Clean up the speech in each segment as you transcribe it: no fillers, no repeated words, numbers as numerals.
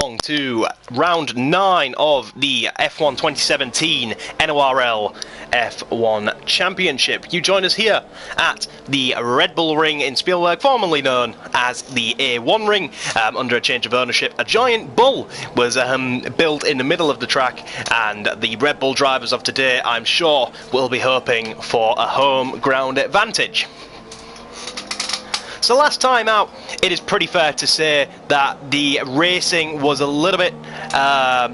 On to round 9 of the F1 2017 NORL F1 Championship. You join us here at the Red Bull Ring in Spielberg, formerly known as the A1 Ring, under a change of ownership. A giant bull was built in the middle of the track, and the Red Bull drivers of today, I'm sure, will be hoping for a home ground advantage. So last time out, it is pretty fair to say that the racing was a little bit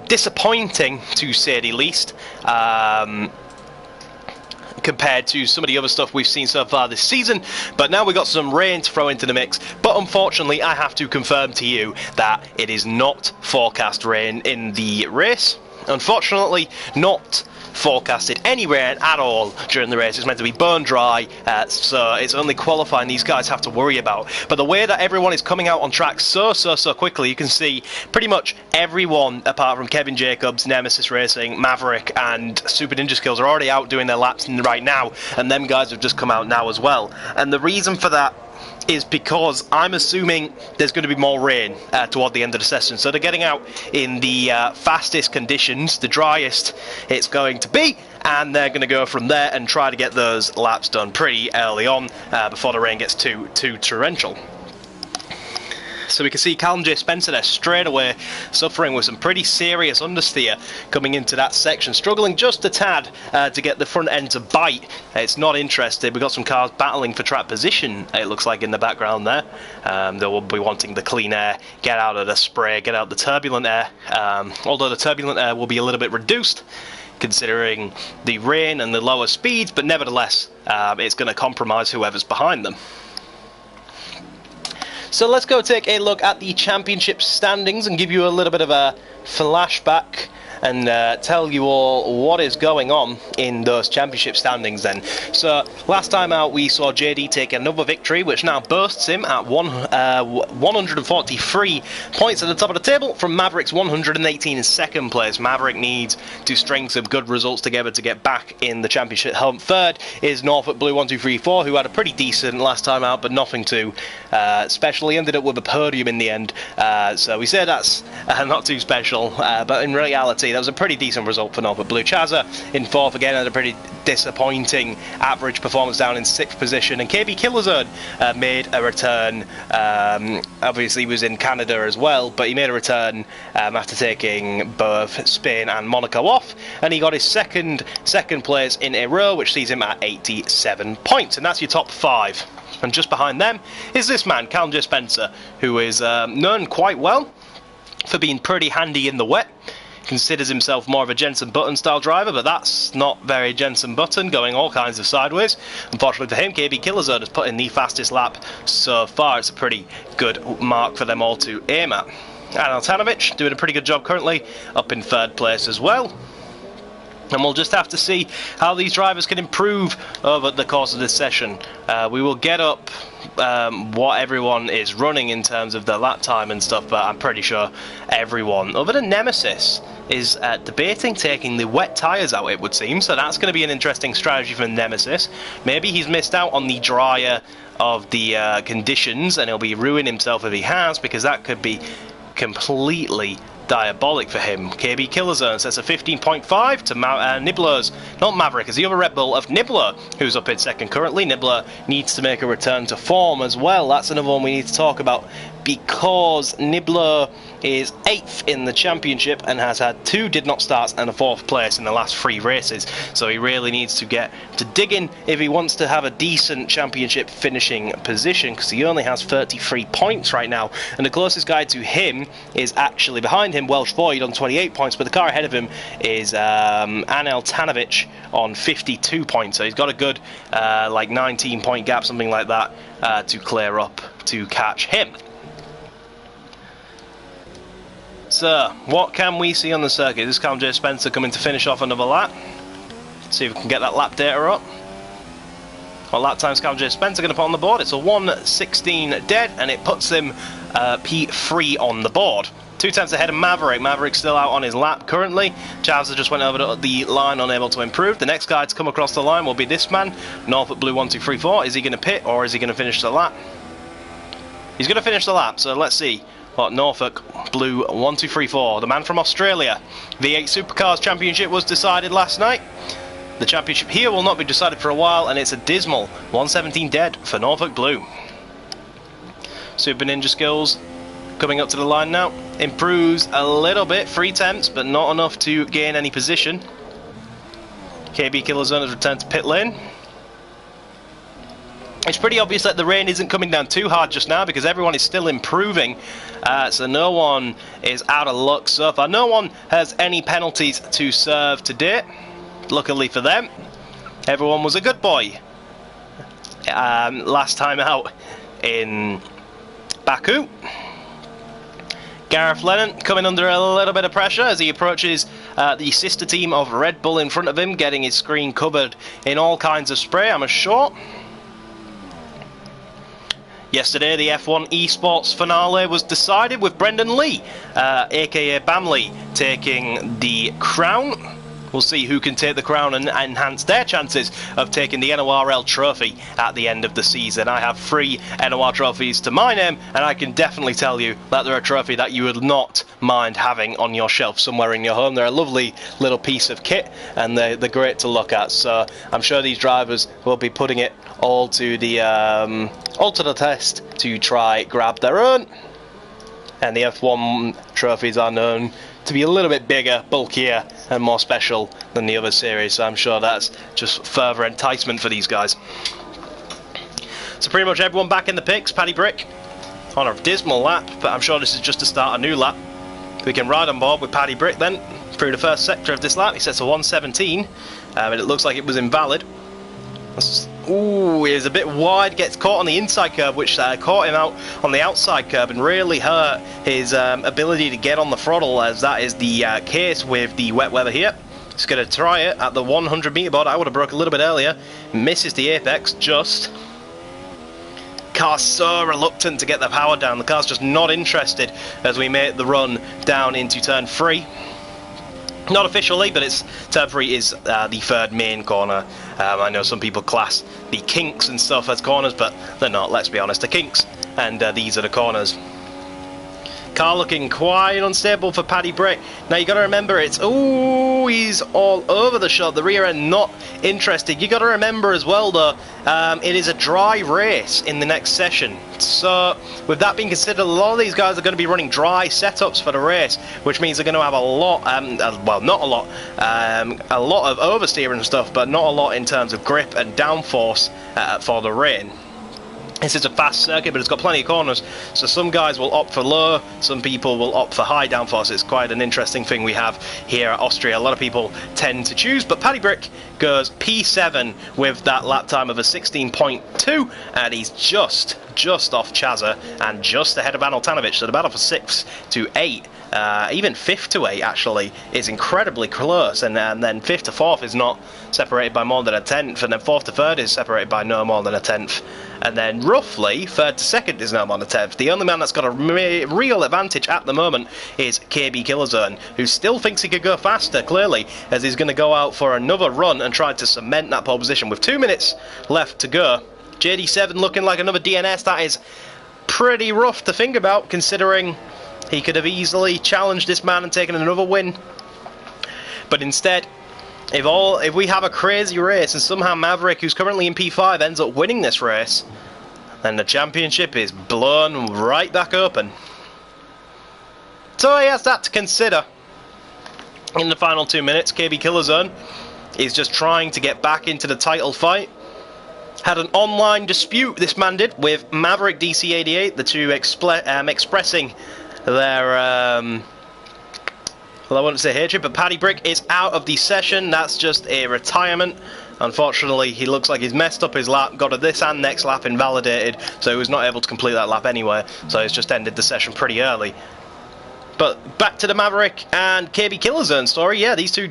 disappointing, to say the least, compared to some of the other stuff we've seen so far this season. But now we've got some rain to throw into the mix. But unfortunately, I have to confirm to you that it is not forecast rain in the race. Unfortunately, not forecasted any rain at all during the race. It's meant to be bone dry, so it's only qualifying these guys have to worry about. But the way that everyone is coming out on track so quickly, you can see pretty much everyone apart from Kevin Jacobs, Nemesis Racing, Maverick and Super Ninja Skills are already out doing their laps right now, and them guys have just come out now as well. And the reason for that is because I'm assuming there's going to be more rain toward the end of the session. So they're getting out in the fastest conditions, the driest it's going to be, and they're going to go from there and try to get those laps done pretty early on before the rain gets too torrential. So we can see Callum J. Spencer there straight away suffering with some pretty serious understeer coming into that section, struggling just a tad to get the front end to bite. It's not interested. We've got some cars battling for track position, it looks like, in the background there. They will be wanting the clean air, get out of the spray, get out the turbulent air, although the turbulent air will be a little bit reduced considering the rain and the lower speeds, but nevertheless it's going to compromise whoever's behind them. So let's go take a look at the championship standings and give you a little bit of a flashback and tell you all what is going on in those championship standings then. So last time out we saw JD take another victory, which now boasts him at 143 points at the top of the table from Maverick's 118 in second place. Maverick needs to string some good results together to get back in the championship hunt. Third is Norfolk Blue 1234, who had a pretty decent last time out, but nothing too special. He ended up with a podium in the end, so we say that's not too special, but in reality that was a pretty decent result for Norfolk Blue. Chaza in fourth again had a pretty disappointing average performance down in sixth position, and KB Killerzone made a return. Obviously he was in Canada as well, but he made a return after taking both Spain and Monaco off, and he got his second place in a row, which sees him at 87 points, and that's your top 5. And just behind them is this man, Callum J. Spencer, who is known quite well for being pretty handy in the wet. Considers himself more of a Jensen Button style driver, but that's not very Jensen Button, going all kinds of sideways. Unfortunately for him, KB Killerzone has put in the fastest lap so far. It's a pretty good mark for them all to aim at. And Altanovic doing a pretty good job currently, up in third place as well. And we'll just have to see how these drivers can improve over the course of this session. We will get up what everyone is running in terms of their lap time and stuff, but I'm pretty sure everyone, other than Nemesis, is debating taking the wet tyres out, it would seem. So that's going to be an interesting strategy for Nemesis. Maybe he's missed out on the drier of the conditions, and he'll be ruining himself if he has, because that could be completely diabolic for him. KB Killerzone sets a 15.5 to Nibbler's, not Maverick, as the other Red Bull of Nibbler, who's up in second currently. Nibbler needs to make a return to form as well. That's another one we need to talk about, because Nibbler is 8th in the championship and has had 2 did not starts and a 4th place in the last 3 races. So he really needs to get to digging if he wants to have a decent championship finishing position, because he only has 33 points right now, and the closest guy to him is actually behind him, Welsh Void on 28 points, but the car ahead of him is Anel Tanovic on 52 points. So he's got a good like 19 point gap, something like that, to clear up to catch him. So, what can we see on the circuit? This is Callum J. Spencer coming to finish off another lap. Let's see if we can get that lap data up. What lap time's Callum J. Spencer going to put on the board? It's a 1:16 dead, and it puts him P3 on the board. 2 tenths ahead of Maverick. Maverick's still out on his lap currently. Chazza just went over the line, unable to improve. The next guy to come across the line will be this man, Norfolk Blue 1234. Is he going to pit, or is he going to finish the lap? He's going to finish the lap, so let's see What, Norfolk Blue 1234, the man from Australia. V8 Supercars Championship was decided last night. The championship here will not be decided for a while, and it's a dismal 117 dead for Norfolk Blue. Super Ninja Skills coming up to the line now. Improves a little bit, 3 attempts, but not enough to gain any position. KB Killerzone has returned to pit lane. It's pretty obvious that the rain isn't coming down too hard just now because everyone is still improving, so no one is out of luck so far. No one has any penalties to serve to date, luckily for them. Everyone was a good boy last time out in Baku. Gareth Lennon coming under a little bit of pressure as he approaches the sister team of Red Bull in front of him, getting his screen covered in all kinds of spray, I'm sure. Yesterday, the F1 Esports finale was decided with Brendan Lee, aka Bamley, taking the crown. We'll see who can take the crown and enhance their chances of taking the NORL trophy at the end of the season. I have 3 NOR trophies to my name, and I can definitely tell you that they're a trophy that you would not mind having on your shelf somewhere in your home. They're a lovely little piece of kit, and they're great to look at. So I'm sure these drivers will be putting it all to the test to try grab their own. And the F1 trophies are known to be a little bit bigger, bulkier and more special than the other series, so I'm sure that's just further enticement for these guys. So pretty much everyone back in the picks. Paddy Brick on a dismal lap, but I'm sure this is just to start a new lap. We can ride on board with Paddy Brick then through the first sector of this lap. He sets a 117, and it looks like it was invalid. Ooh, he is a bit wide, gets caught on the inside curb, which caught him out on the outside curb and really hurt his ability to get on the throttle, as that is the case with the wet weather here. He's going to try it at the 100 meter board. I would have broke a little bit earlier. Misses the apex just. Car's so reluctant to get the power down. The car's just not interested as we make the run down into turn 3. Not officially, but it's turn 3 is the third main corner. I know some people class the kinks and stuff as corners, but they're not, let's be honest. The kinks, and these are the corners. Car looking quite unstable for Paddy Brick. Now you got to remember it's, ooh, he's all over the shot. The rear end not interested. You got to remember as well though, it is a dry race in the next session. So with that being considered, a lot of these guys are going to be running dry setups for the race, which means they're going to have a lot, well not a lot of oversteer and stuff, but not a lot in terms of grip and downforce for the rain. This is a fast circuit, but it's got plenty of corners, so some guys will opt for low, some people will opt for high downforce. It's quite an interesting thing we have here at Austria. A lot of people tend to choose, but Paddy Brick goes P7 with that lap time of a 16.2, and he's just off Chaza and just ahead of Anoltanovic, so the battle for 6th to 8. Even 5th to 8 actually is incredibly close, and then 5th to 4th is not separated by more than a 10th, and then 4th to 3rd is separated by no more than a 10th, and then roughly 3rd to 2nd is no more than a 10th. The only man that's got a real advantage at the moment is KB Killerzone, who still thinks he could go faster, clearly, as he's going to go out for another run and try to cement that pole position with 2 minutes left to go. JD7 looking like another DNS. That is pretty rough to think about, considering he could have easily challenged this man and taken another win. But instead, if we have a crazy race and somehow Maverick, who's currently in P5, ends up winning this race, then the championship is blown right back open. So he has that to consider. In the final 2 minutes, KB Killerzone is just trying to get back into the title fight. Had an online dispute, this man did, with Maverick DC88, the two expressing their, well, I wouldn't say hatred, but Paddy Brick is out of the session. That's just a retirement. Unfortunately, he looks like he's messed up his lap, got a this and next lap invalidated, so he was not able to complete that lap anyway, so he's just ended the session pretty early. But back to the Maverick and KB Killerzone story. Yeah, these two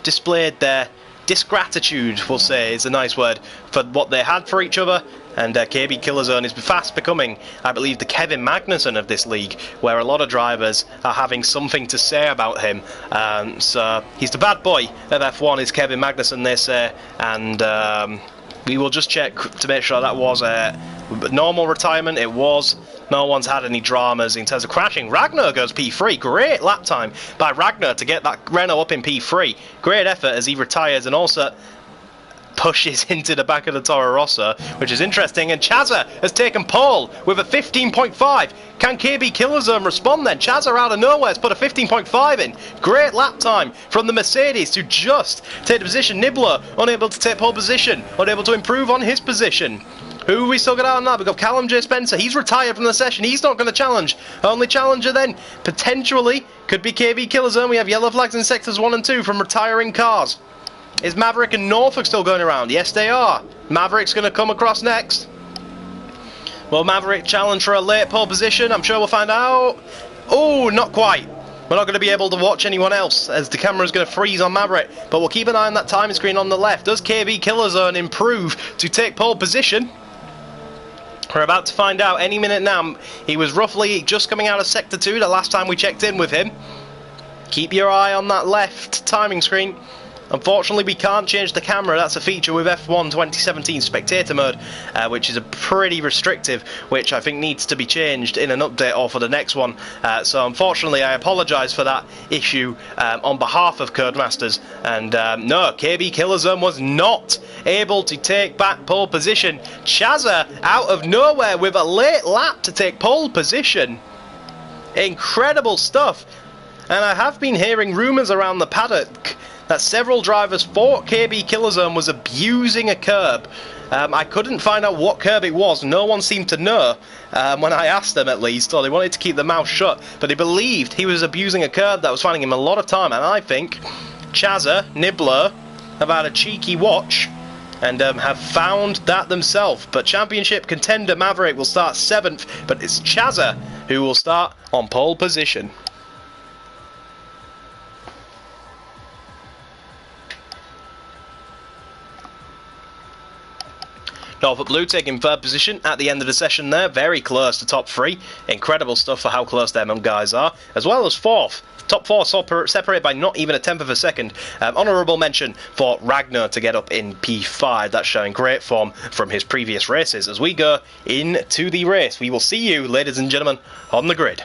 displayed their disgratitude, we'll say, is a nice word, for what they had for each other. And KB Killerzone is fast becoming, I believe, the Kevin Magnussen of this league, where a lot of drivers are having something to say about him. So he's the bad boy of F1, is Kevin Magnussen, they say. And we will just check to make sure that was a normal retirement. It was No one's had any dramas in terms of crashing. Ragnar goes P3. Great lap time by Ragnar to get that Renault up in P3. Great effort as he retires and also pushes into the back of the Toro Rosso, which is interesting. And Chazza has taken pole with a 15.5. Can KB Killerzone respond then? Chazza out of nowhere has put a 15.5 in. Great lap time from the Mercedes to just take the position. Nibbler unable to take pole position, unable to improve on his position. Who we still got out on that? We've got Callum J. Spencer. He's retired from the session. He's not going to challenge. Only challenger then, potentially, could be KB Killerzone. We have yellow flags in sectors 1 and 2 from retiring cars. Is Maverick and Norfolk still going around? Yes, they are. Maverick's going to come across next. Will Maverick challenge for a late pole position? I'm sure we'll find out. Oh, not quite. We're not going to be able to watch anyone else as the camera's going to freeze on Maverick. But we'll keep an eye on that timing screen on the left. Does KB Killerzone improve to take pole position? We're about to find out any minute now. He was roughly just coming out of Sector 2 the last time we checked in with him. Keep your eye on that left timing screen. Unfortunately, we can't change the camera. That's a feature with F1 2017 Spectator Mode, which is a pretty restrictive, which I think needs to be changed in an update or for the next one. So unfortunately, I apologise for that issue on behalf of Codemasters. And no, KB Killerzone was not able to take back pole position. Chazza out of nowhere with a late lap to take pole position. Incredible stuff. And I have been hearing rumours around the paddock that several drivers thought KB Killerzone was abusing a curb. I couldn't find out what curb it was. No one seemed to know when I asked them, at least, or they wanted to keep their mouth shut. But they believed he was abusing a curb that was finding him a lot of time. And I think Chazza, Nibbler, have had a cheeky watch and have found that themselves. But championship contender Maverick will start 7th, but it's Chazza who will start on pole position. Norfolk Blue taking 3rd position at the end of the session there, very close to top 3. Incredible stuff for how close them guys are, as well as 4th. Top 4 separated by not even a 10th of a second. Honourable mention for Ragnar to get up in P5. That's showing great form from his previous races. As we go into the race, we will see you, ladies and gentlemen, on the grid.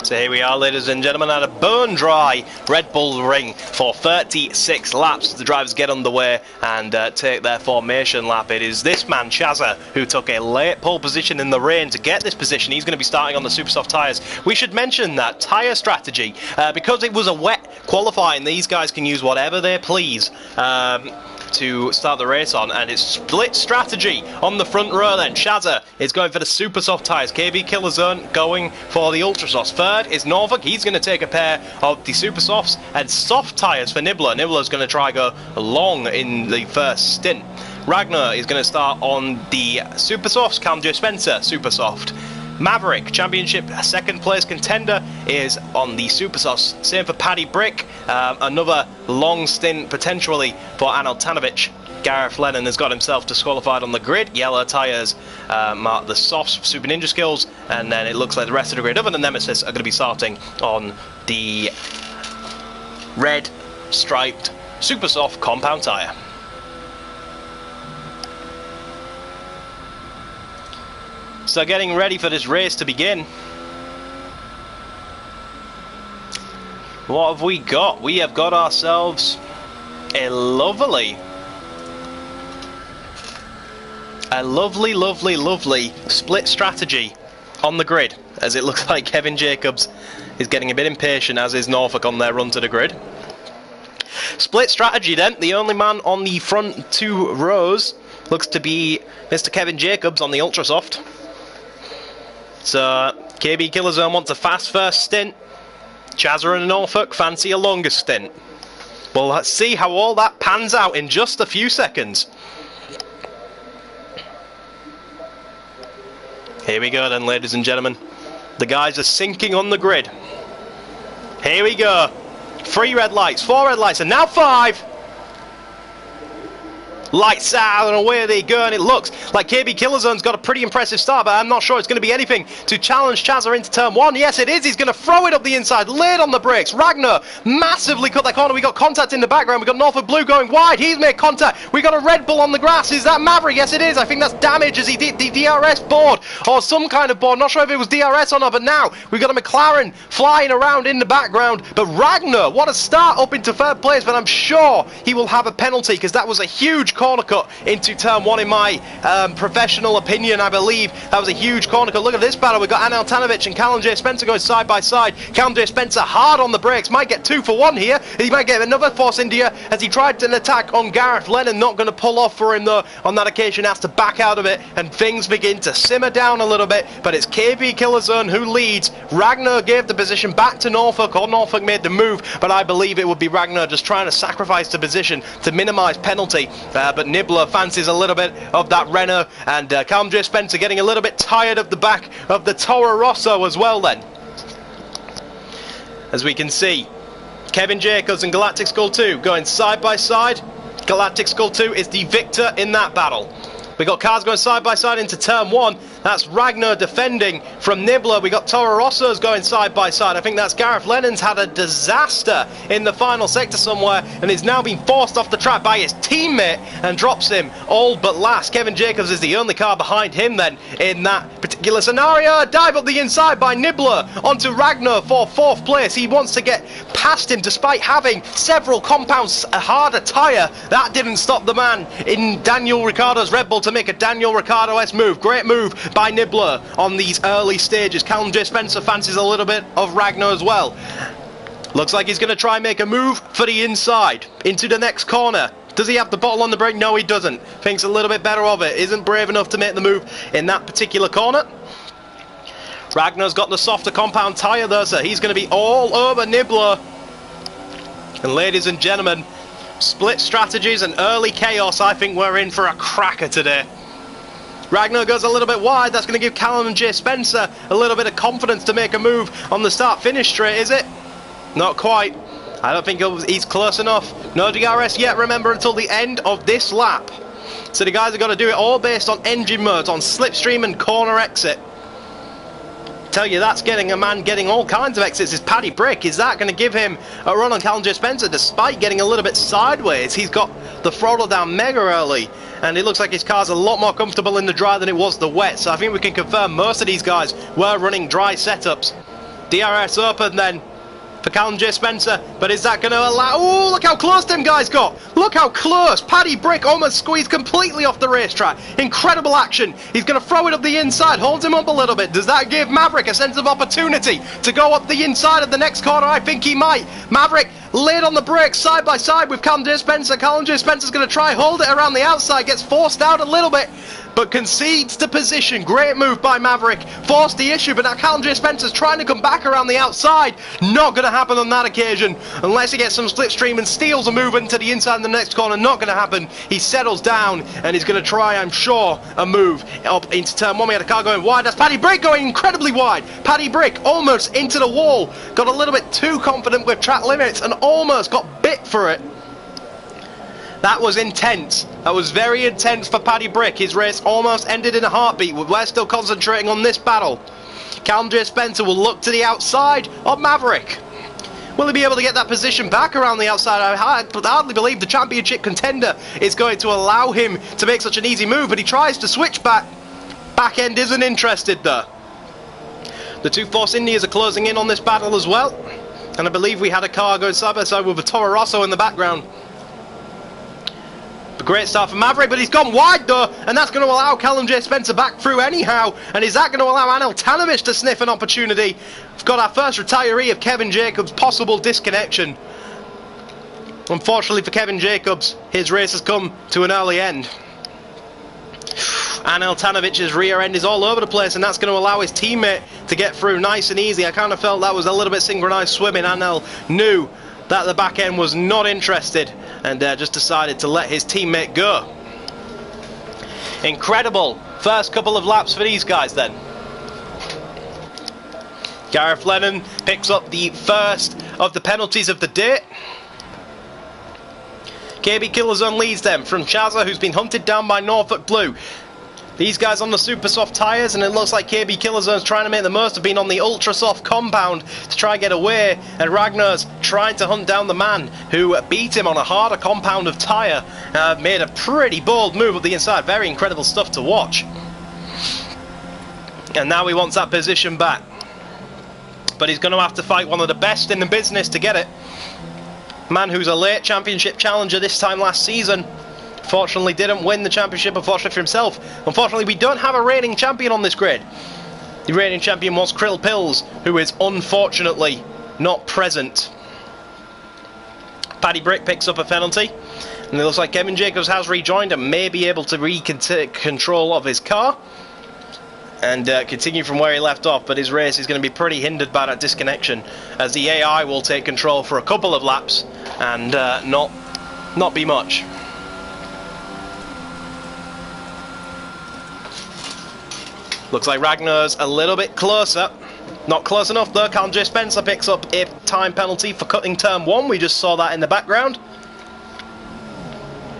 So here we are, ladies and gentlemen, at a bone-dry Red Bull Ring for 36 laps. The drivers get underway and take their formation lap. It is this man, Chazza, who took a late pole position in the rain to get this position. He's going to be starting on the super soft tyres. We should mention that tyre strategy, because it was a wet qualifying, these guys can use whatever they please to start the race on, and it's split strategy on the front row then. Chazza is going for the super soft tyres, KB Killerzone going for the ultra softs. Third is Norfolk. He's going to take a pair of the super softs and soft tyres for Nibbler. Nibbler's going to try go long in the first stint. Ragnar is going to start on the super softs. Callum J. Spencer, super soft. Maverick, championship second place contender, is on the super softs. Same for Paddy Brick. Another long stint potentially for Anil Tanovic. Gareth Lennon has got himself disqualified on the grid. Yellow tyres mark the softs, Super Ninja Skills, and then it looks like the rest of the grid, other than Nemesis, are going to be starting on the red striped super soft compound tyre. So getting ready for this race to begin. What have we got? We have got ourselves a lovely a lovely, lovely, lovely split strategy on the grid, as it looks like Kevin Jacobs is getting a bit impatient, as is Norfolk on their run to the grid. Split strategy then, the only man on the front 2 rows looks to be Mr. Kevin Jacobs on the Ultrasoft. So KB Killerzone wants a fast first stint. Chazza and Norfolk fancy a longer stint. Well, let's see how all that pans out in just a few seconds. Here we go then, ladies and gentlemen. The guys are sinking on the grid. Here we go. 3 red lights, 4 red lights, and now 5. Lights out and away they go, and it looks like KB Killerzone's got a pretty impressive start, but I'm not sure it's going to be anything to challenge Chazza into turn 1. Yes, it is. He's going to throw it up the inside, laid on the brakes. Ragnar massively cut that corner. We got contact in the background. We got Norfolk Blue going wide. He's made contact. We got a Red Bull on the grass. Is that Maverick? Yes, it is. I think that's damage as he did the DRS board or some kind of board. Not sure if it was DRS or not, but now we've got a McLaren flying around in the background. But Ragnar, what a start up into 3rd place, but I'm sure he will have a penalty because that was a huge corner cut into turn 1 in my professional opinion. I believe that was a huge corner cut. Look at this battle. We've got Anel Tanovic and Callum J. Spencer going side by side. Callum J. Spencer hard on the brakes. Might get 2 for 1 here. He might get another Force India as he tried an attack on Gareth Lennon. Not going to pull off for him though on that occasion. Has to back out of it and things begin to simmer down a little bit. But it's KB Killerzone who leads. Ragnar gave the position back to Norfolk, or Norfolk made the move, but I believe it would be Ragnar just trying to sacrifice the position to minimise penalty. But Nibbler fancies a little bit of that Renault, and Callum J. Spencer getting a little bit tired of the back of the Toro Rosso as well then. As we can see, Kevin Jacobs and Galactic Skull 2 going side by side. Galactic Skull 2 is the victor in that battle. We got cars going side by side into turn 1. That's Ragnar defending from Nibbler. We got Toro Rosso's going side by side. I think that's Gareth Lennon's had a disaster in the final sector somewhere and is now being forced off the track by his teammate and drops him all but last. Kevin Jacobs is the only car behind him then in that particular scenario. A dive up the inside by Nibbler onto Ragnar for 4th place. He wants to get past him despite having several compounds a harder tyre. That didn't stop the man in Daniel Ricciardo's Red Bull to make a Daniel Ricciardo-esque move. Great move by Nibbler on these early stages. Callum J. Spencer fancies a little bit of Ragnar as well. Looks like he's going to try and make a move for the inside into the next corner. Does he have the bottle on the brake? No, he doesn't. Thinks a little bit better of it. Isn't brave enough to make the move in that particular corner. Ragnar's got the softer compound tyre though, so he's going to be all over Nibbler. And ladies and gentlemen, split strategies and early chaos. I think we're in for a cracker today. Ragnar goes a little bit wide. That's going to give Callum and J. Spencer a little bit of confidence to make a move on the start-finish straight, is it? Not quite. I don't think he's close enough. No DRS yet, remember, until the end of this lap. So the guys are going to do it all based on engine modes, on slipstream and corner exit. Tell you, that's getting a man getting all kinds of exits is Paddy Brick. Is that going to give him a run on Callum J. Spencer despite getting a little bit sideways? He's got the throttle down mega early and it looks like his car's a lot more comfortable in the dry than it was the wet, so I think we can confirm most of these guys were running dry setups. DRS open then for Callum J. Spencer, but is that going to allow... Oh, look how close them guys got. Look how close. Paddy Brick almost squeezed completely off the racetrack. Incredible action. He's going to throw it up the inside, holds him up a little bit. Does that give Maverick a sense of opportunity to go up the inside of the next corner? I think he might. Maverick laid on the brakes side by side with Callum J. Spencer. Callum J. Spencer's going to try hold it around the outside, gets forced out a little bit, but concedes the position. Great move by Maverick. Forced the issue, but now Callum J. Spencer's trying to come back around the outside. Not going to happen on that occasion unless he gets some slipstream and steals a move into the inside in the next corner. Not going to happen. He settles down and he's going to try, I'm sure, a move up into turn 1. We had a car going wide. That's Paddy Brick going incredibly wide. Paddy Brick almost into the wall. Got a little bit too confident with track limits and almost got bit for it. That was intense. That was very intense for Paddy Brick. His race almost ended in a heartbeat. We're still concentrating on this battle. Callum J. Spencer will look to the outside of Maverick. Will he be able to get that position back around the outside? I hardly believe the championship contender is going to allow him to make such an easy move, but he tries to switch back. Back end isn't interested though. The two Force Indias are closing in on this battle as well. And I believe we had a car going side by side with a Toro Rosso in the background. A great start for Maverick, but he's gone wide though, and that's going to allow Callum J. Spencer back through anyhow. And is that going to allow Anel Tanovich to sniff an opportunity? We've got our first retiree of Kevin Jacobs, possible disconnection. Unfortunately for Kevin Jacobs, his race has come to an early end. Anel Tanovich's rear end is all over the place, and that's going to allow his teammate to get through nice and easy. I kind of felt that was a little bit synchronized swimming. Anel knew that the back end was not interested and just decided to let his teammate go. Incredible first couple of laps for these guys then. Gareth Lennon picks up the first of the penalties of the day. KB Killerzone leads them from Chazza, who's been hunted down by Norfolk Blue. These guys on the super soft tyres, and it looks like KB Killerzone's trying to make the most of being on the ultra soft compound to try and get away, and Ragnar's trying to hunt down the man who beat him on a harder compound of tyre. Made a pretty bold move up the inside. Very incredible stuff to watch. And now he wants that position back, but he's going to have to fight one of the best in the business to get it. Man who's a late championship challenger this time last season. Fortunately didn't win the championship, unfortunately for himself. Unfortunately, we don't have a reigning champion on this grid. The reigning champion was Krill Pills, who is unfortunately not present. Paddy Brick picks up a penalty, and it looks like Kevin Jacobs has rejoined and may be able to take control of his car and continue from where he left off, but his race is going to be pretty hindered by that disconnection, as the AI will take control for a couple of laps and not be much. Looks like Ragnar's a little bit closer. Not close enough though. Callum J. Spencer picks up a time penalty for cutting turn 1. We just saw that in the background.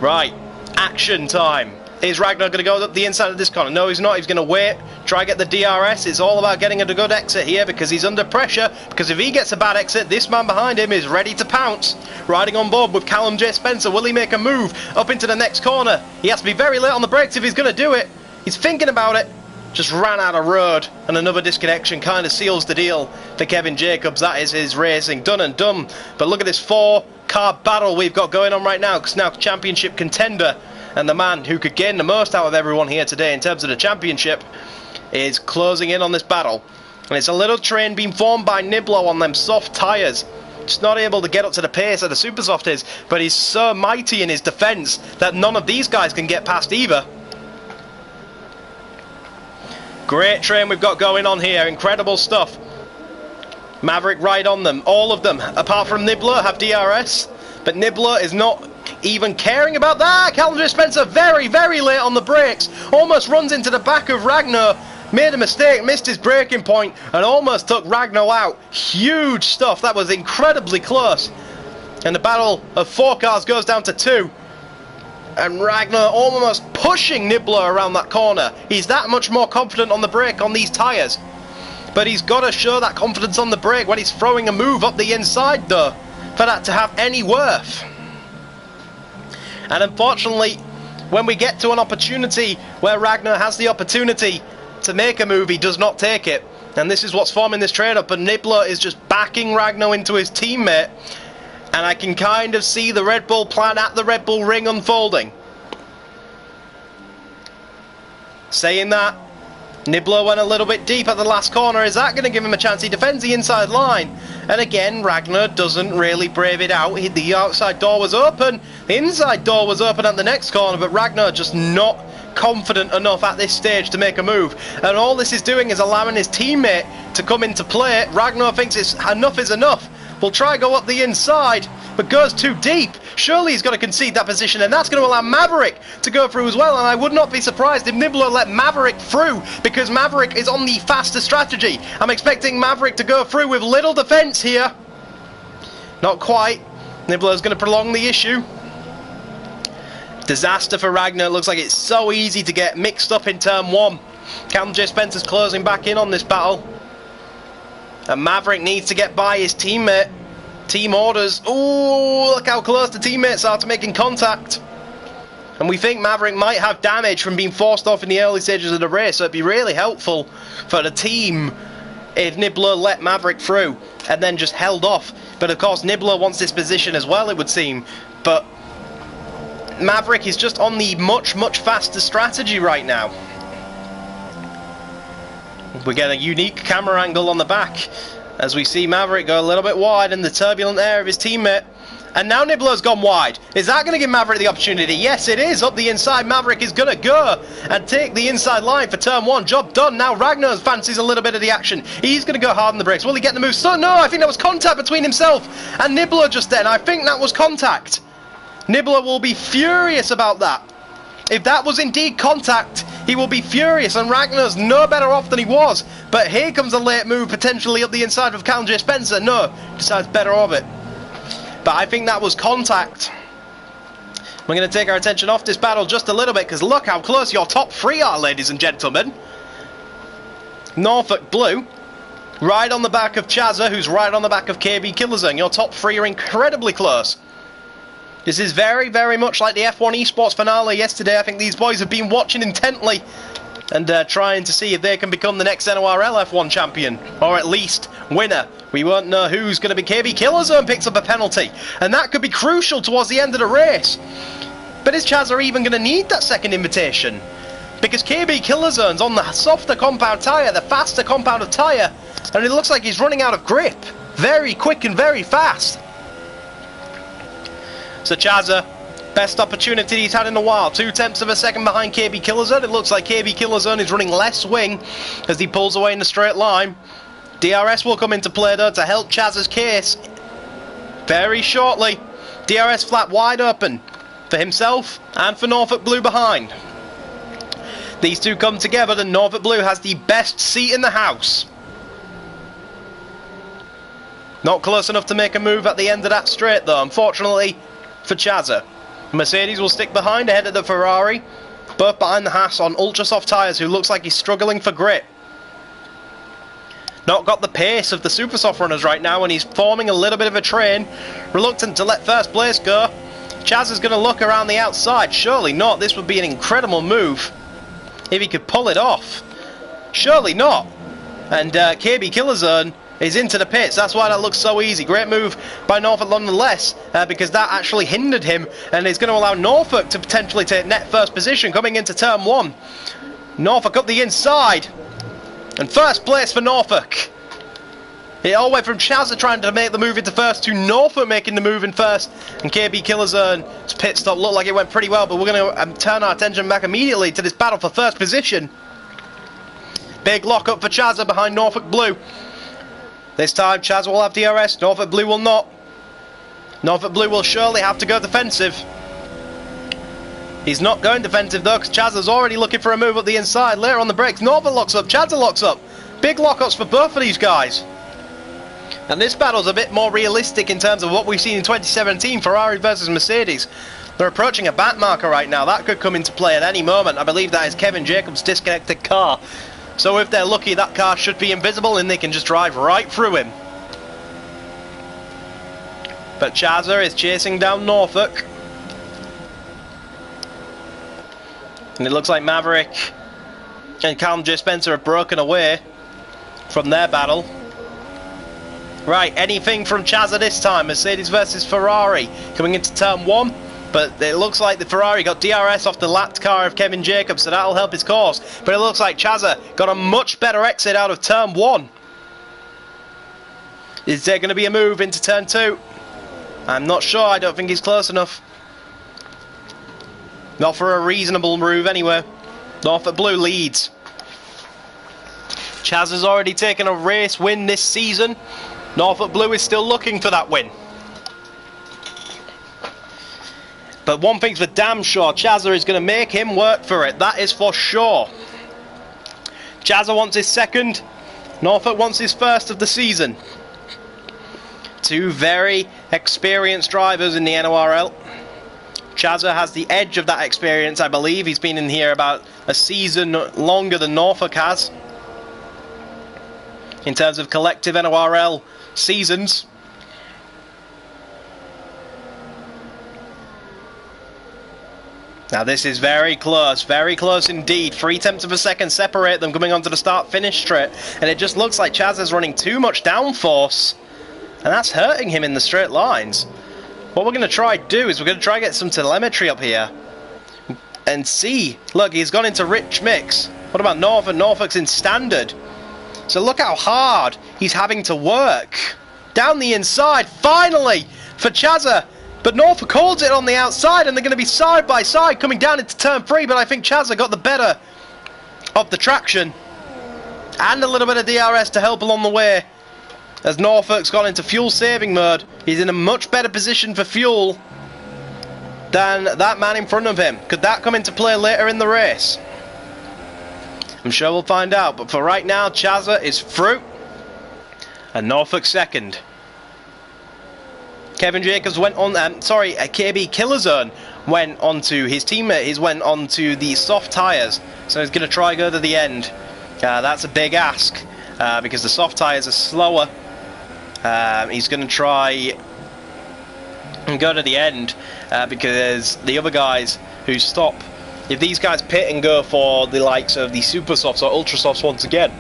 Right, action time. Is Ragnar going to go up the inside of this corner? No, he's not. He's going to wait, try and get the DRS. It's all about getting a good exit here because he's under pressure. Because if he gets a bad exit, this man behind him is ready to pounce. Riding on board with Callum J. Spencer. Will he make a move up into the next corner? He has to be very late on the brakes if he's going to do it. He's thinking about it. Just ran out of road, and another disconnection kind of seals the deal for Kevin Jacobs. That is his racing done and done. But look at this 4-car battle we've got going on right now, because now championship contender and the man who could gain the most out of everyone here today in terms of the championship is closing in on this battle. And it's a little train being formed by Niblo on them soft tyres. Just not able to get up to the pace that the super soft is, but he's so mighty in his defence that none of these guys can get past either. Great train we've got going on here, incredible stuff. Maverick right on them, all of them, apart from Nibbler, have DRS, but Nibbler is not even caring about that. Callum J. Spencer very, very late on the brakes, almost runs into the back of Ragnar, made a mistake, missed his braking point, and almost took Ragnar out. Huge stuff, that was incredibly close. And the battle of 4 cars goes down to 2. And Ragnar almost pushing Nibbler around that corner. He's that much more confident on the brake on these tyres. But he's got to show that confidence on the brake when he's throwing a move up the inside though, for that to have any worth. And unfortunately, when we get to an opportunity where Ragnar has the opportunity to make a move, he does not take it. And this is what's forming this trade-up, and Nibbler is just backing Ragnar into his teammate. And I can kind of see the Red Bull plan at the Red Bull Ring unfolding. Saying that, Nibbler went a little bit deep at the last corner. Is that going to give him a chance? He defends the inside line. And again, Ragnar doesn't really brave it out. The outside door was open. The inside door was open at the next corner. But Ragnar just not confident enough at this stage to make a move. And all this is doing is allowing his teammate to come into play. Ragnar thinks enough is enough. Will try go up the inside, but goes too deep. Surely he's got to concede that position, and that's going to allow Maverick to go through as well. And I would not be surprised if Nibbler let Maverick through, because Maverick is on the faster strategy. I'm expecting Maverick to go through with little defence here. Not quite. Nibbler's going to prolong the issue. Disaster for Ragnar. Looks like it's so easy to get mixed up in turn 1. Callum J. Spencer's closing back in on this battle. And Maverick needs to get by his teammate. Team orders. Ooh, look how close the teammates are to making contact. And we think Maverick might have damage from being forced off in the early stages of the race. So it'd be really helpful for the team if Nibbler let Maverick through and then just held off. But of course Nibbler wants this position as well, it would seem. But Maverick is just on the much faster strategy right now. We get a unique camera angle on the back as we see Maverick go a little bit wide in the turbulent air of his teammate. And now Nibbler's gone wide. Is that going to give Maverick the opportunity? Yes, it is. Up the inside, Maverick is going to go and take the inside line for turn 1. Job done. Now Ragnar fancies a little bit of the action. He's going to go hard on the brakes. Will he get the move? So, no, I think that was contact between himself and Nibbler just then. I think that was contact. Nibbler will be furious about that. If that was indeed contact, he will be furious, and Ragnar's no better off than he was. But here comes a late move potentially up the inside of Callum J. Spencer. No, decides better of it. But I think that was contact. We're going to take our attention off this battle just a little bit, because look how close your top 3 are, ladies and gentlemen. Norfolk Blue, right on the back of Chazza, who's right on the back of KB Killerzone. Your top 3 are incredibly close. This is very much like the F1 Esports finale yesterday. I think these boys have been watching intently and trying to see if they can become the next NORL F1 champion, or at least winner. We won't know who's going to be. KB Killerzone picks up a penalty, and that could be crucial towards the end of the race. But is Chazza even going to need that second invitation? Because KB Killerzone's on the softer compound tyre, the faster compound of tyre, and it looks like he's running out of grip. Very quick and very fast. So Chazza, best opportunity he's had in a while. 2/10 of a second behind KB Killerzone. It looks like KB Killerzone is running less wing as he pulls away in the straight line. DRS will come into play though to help Chazza's case very shortly. DRS flat wide open for himself and for Norfolk Blue behind. These two come together and Norfolk Blue has the best seat in the house. Not close enough to make a move at the end of that straight though, unfortunately for Chazza. Mercedes will stick behind ahead of the Ferrari, both behind the Haas on ultra soft tyres, who looks like he's struggling for grip. Not got the pace of the super soft runners right now, and he's forming a little bit of a train, reluctant to let first place go. Chazza's going to look around the outside. Surely not. This would be an incredible move if he could pull it off. Surely not. And KB Killerzone is into the pits. That's why that looks so easy. Great move by Norfolk nonetheless, because that actually hindered him and is going to allow Norfolk to potentially take net first position coming into turn 1. Norfolk up the inside, and first place for Norfolk. It all went from Chazza trying to make the move into first to Norfolk making the move in first, and KB Killerzone's pit stop looked like it went pretty well, but we're going to turn our attention back immediately to this battle for first position. Big lock up for Chazza behind Norfolk Blue. This time Chazza will have DRS, Norfolk Blue will not. Norfolk Blue will surely have to go defensive. He's not going defensive though, because Chazza's already looking for a move up the inside. Later on the brakes, Norfolk locks up, Chazza locks up. Big lockups for both of these guys. And this battle's a bit more realistic in terms of what we've seen in 2017, Ferrari versus Mercedes. They're approaching a back marker right now. That could come into play at any moment. I believe that is Kevin Jacobs' disconnected car. So if they're lucky, that car should be invisible and they can just drive right through him. But Chazza is chasing down Norfolk. And it looks like Maverick and Callum J. Spencer have broken away from their battle. Right, anything from Chazza this time. Mercedes versus Ferrari coming into turn 1. But it looks like the Ferrari got DRS off the lapped car of Kevin Jacobs, so that'll help his cause. But it looks like Chazza got a much better exit out of turn 1. Is there going to be a move into turn 2? I'm not sure. I don't think he's close enough. Not for a reasonable move anyway. Norfolk Blue leads. Chazza's already taken a race win this season. Norfolk Blue is still looking for that win. But one thing's for damn sure, Chazza is going to make him work for it. That is for sure. Chazza wants his second. Norfolk wants his first of the season. Two very experienced drivers in the NORL. Chazza has the edge of that experience, I believe. He's been in here about a season longer than Norfolk has. In terms of collective NORL seasons. Now this is very close indeed. 0.3 of a second separate them coming onto the start-finish straight, and it just looks like Chazza's running too much downforce, and that's hurting him in the straight lines. What we're going to try to do is we're going to try to get some telemetry up here and see. Look, he's gone into rich mix. What about Norfolk? Norfolk's in standard. So look how hard he's having to work. Down the inside, finally, for Chazza. But Norfolk holds it on the outside, and they're going to be side by side coming down into turn 3, but I think Chazza got the better of the traction. And a little bit of DRS to help along the way. As Norfolk's gone into fuel saving mode, he's in a much better position for fuel than that man in front of him. Could that come into play later in the race? I'm sure we'll find out, but for right now, Chazza is through and Norfolk second. Kevin Jacobs went on, KB Killerzone went on to his teammate, he's went on to the soft tyres, so he's going to try go to the end. That's a big ask, because the soft tyres are slower. He's going to try and go to the end, because the other guys who stop, if these guys pit and go for the likes of the super softs or ultra softs once again,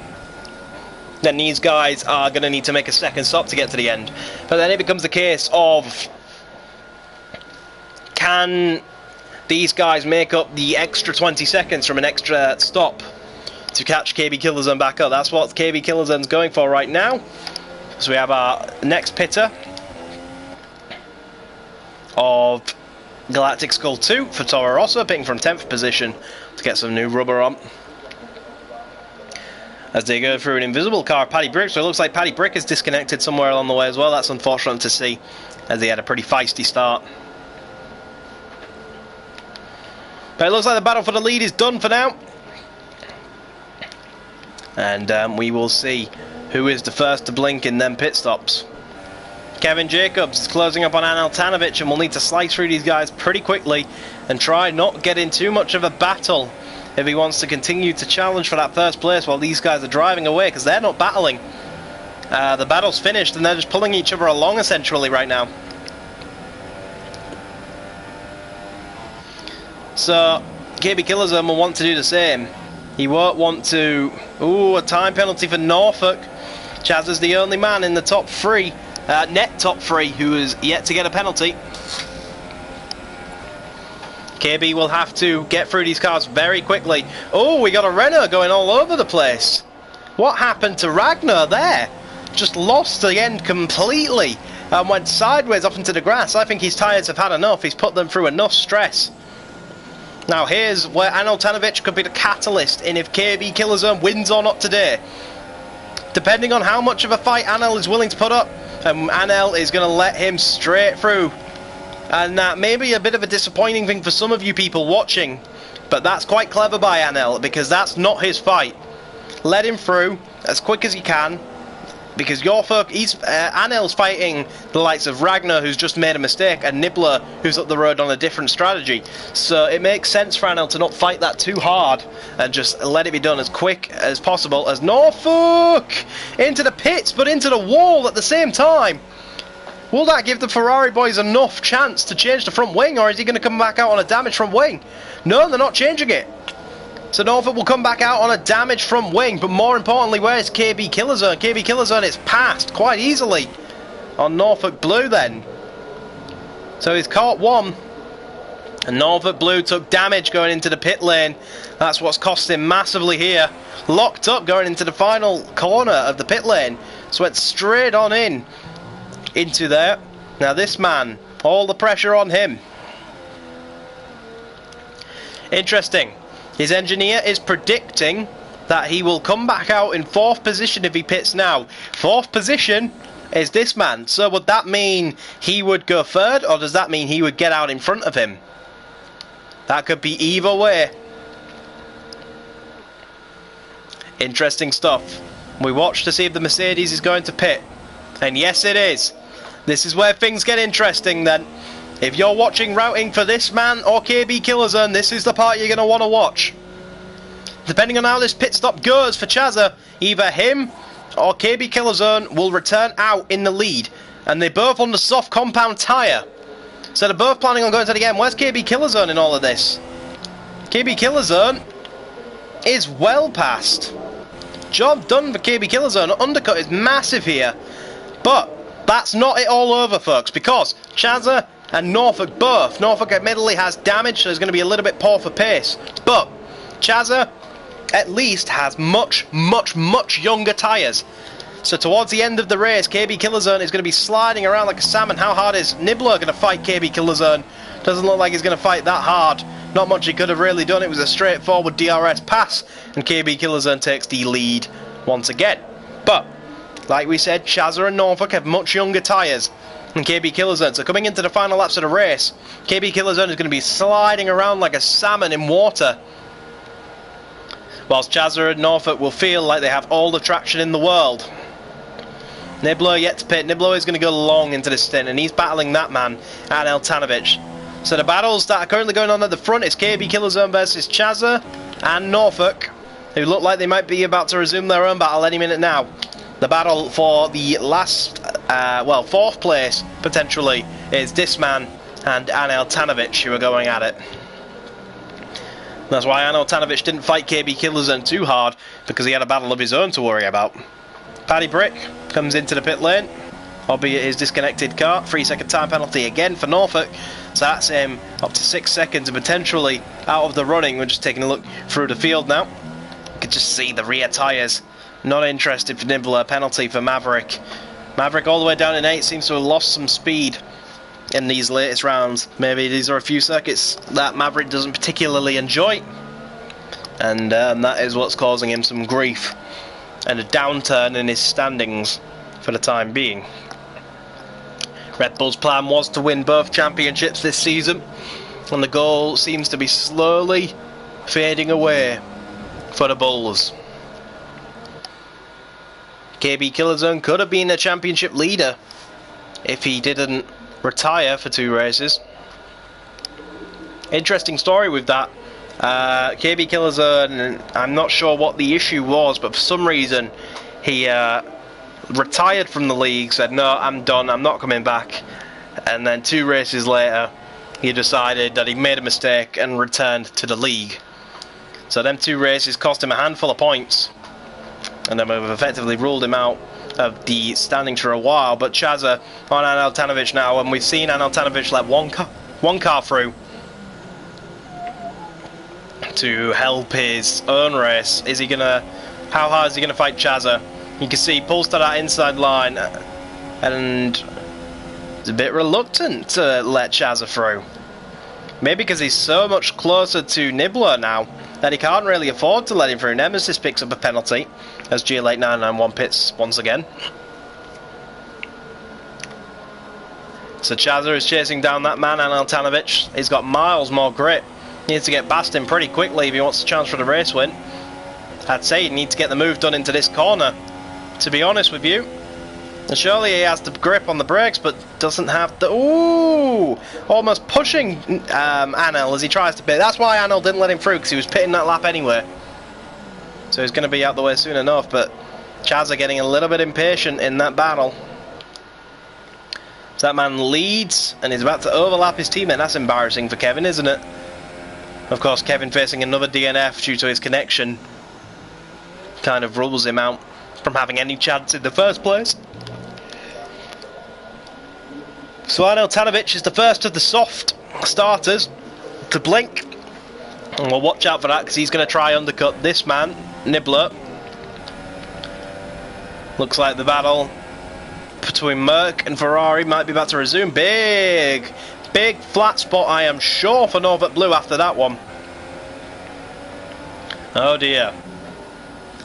then these guys are going to need to make a second stop to get to the end. But then it becomes the case of, can these guys make up the extra 20 seconds from an extra stop to catch KB Killerzone back up? That's what KB Killerzone's going for right now. So we have our next pitter of Galactic Skull 2 for Toro Rosso, pitting from 10th position to get some new rubber on. As they go through an invisible car, Paddy Brick. So it looks like Paddy Brick is disconnected somewhere along the way as well. That's unfortunate to see, as he had a pretty feisty start. But it looks like the battle for the lead is done for now. And we will see who is the first to blink in them pit stops. Kevin Jacobs is closing up on Anel Tanovic, and we'll need to slice through these guys pretty quickly and try not get in too much of a battle if he wants to continue to challenge for that first place while these guys are driving away, because they're not battling. The battle's finished and they're just pulling each other along essentially right now. So KB Killerzone will want to do the same. He won't want to... Ooh, a time penalty for Norfolk. Chaz is the only man in the top 3, net top 3, who is yet to get a penalty. KB will have to get through these cars very quickly. Oh, we got a Renault going all over the place. What happened to Ragnar there? Just lost the end completely and went sideways off into the grass. I think his tyres have had enough. He's put them through enough stress. Now here's where Anel Tanovic could be the catalyst in if KB Killerzone wins or not today. Depending on how much of a fight Anel is willing to put up, Anel is going to let him straight through. And that may be a bit of a disappointing thing for some of you people watching, but that's quite clever by Anel, because that's not his fight. Let him through as quick as you can, because Anel's fighting the likes of Ragnar, who's just made a mistake, and Nibbler, who's up the road on a different strategy. So it makes sense for Anel to not fight that too hard and just let it be done as quick as possible. As Norfolk into the pits, but into the wall at the same time. Will that give the Ferrari boys enough chance to change the front wing, or is he going to come back out on a damaged front wing? No, they're not changing it. So Norfolk will come back out on a damaged front wing, but more importantly, where's KB Killerzone? KB Killerzone is passed quite easily on Norfolk Blue then. So he's caught one, and Norfolk Blue took damage going into the pit lane. That's what's cost him massively here. Locked up going into the final corner of the pit lane, so went straight on into there. Now this man, all the pressure on him. Interesting. His engineer is predicting that he will come back out in 4th position if he pits now. 4th position is this man. So would that mean he would go 3rd, or does that mean he would get out in front of him? That could be either way. Interesting stuff. We watch to see if the Mercedes is going to pit. And yes, it is. This is where things get interesting then. If you're watching routing for this man or KB Killerzone, this is the part you're going to want to watch. Depending on how this pit stop goes for Chazza, either him or KB Killerzone will return out in the lead. And they're both on the soft compound tyre. So they're both planning on going to the end. Where's KB Killerzone in all of this? KB Killerzone is well past. Job done for KB Killerzone. Undercut is massive here. But that's not it all over, folks, because Chazza and Norfolk both. Norfolk admittedly has damage, so it's going to be a little bit poor for pace. But Chazza at least has much younger tyres. So towards the end of the race, KB Killerzone is going to be sliding around like a salmon. How hard is Nibbler going to fight KB Killerzone? Doesn't look like he's going to fight that hard. Not much he could have really done. It was a straightforward DRS pass, and KB Killerzone takes the lead once again. But, like we said, Chazza and Norfolk have much younger tyres than KB Killerzone. So coming into the final laps of the race, KB Killerzone is going to be sliding around like a salmon in water, whilst Chazza and Norfolk will feel like they have all the traction in the world. Nibbler yet to pit. Nibbler is going to go long into this stint, and he's battling that man, Anel Tanovic. So the battles that are currently going on at the front is KB Killerzone versus Chazza and Norfolk, who look like they might be about to resume their own battle any minute now. The battle for the last, fourth place, potentially, is this man and Anel Tanovic, who are going at it. That's why Anel Tanovic didn't fight KB Killerzone too hard, because he had a battle of his own to worry about. Paddy Brick comes into the pit lane, albeit his disconnected car. 3-second time penalty again for Norfolk, so that's him up to 6 seconds and potentially out of the running. We're just taking a look through the field now. You can just see the rear tyres. Not interested for Nibbler. Penalty for Maverick. Maverick all the way down in 8 seems to have lost some speed in these latest rounds. Maybe these are a few circuits that Maverick doesn't particularly enjoy, and that is what's causing him some grief and a downturn in his standings for the time being. Red Bull's plan was to win both championships this season, and the goal seems to be slowly fading away for the Bulls. KB Killerzone could have been a championship leader if he didn't retire for 2 races. Interesting story with that. KB Killerzone, I'm not sure what the issue was, but for some reason he retired from the league, said no, I'm done, I'm not coming back, and then 2 races later he decided that he made a mistake and returned to the league. So them 2 races cost him a handful of points, and then we've effectively ruled him out of the standings for a while. But Chazza on Anel Tanovic now, and we've seen Anel Tanovic let one car through to help his own race. How hard is he gonna fight Chazza? You can see he pulls to that inside line and is a bit reluctant to let Chazza through. Maybe because he's so much closer to Nibbler now that he can't really afford to let him through. Nemesis picks up a penalty as GL8991 pits once again. So Chazza is chasing down that man, Anel Tanovic. He's got miles more grip. He needs to get past him pretty quickly if he wants a chance for the race win. I'd say he needs to get the move done into this corner, to be honest with you. And surely he has the grip on the brakes, but doesn't have the... Ooh! Almost pushing Anel as he tries to pit. That's why Anel didn't let him through, because he was pitting that lap anyway. So he's going to be out the way soon enough, but Chazza getting a little bit impatient in that battle. So that man leads, and he's about to overlap his teammate. That's embarrassing for Kevin, isn't it? Of course, Kevin facing another DNF due to his connection kind of rules him out from having any chance in the first place. So Anel Tanovic is the first of the soft starters to blink, and we'll watch out for that because he's going to try undercut this man, Nibbler. Looks like the battle between Merck and Ferrari might be about to resume. Big flat spot, I am sure, for Norfolk Blue after that one. Oh dear.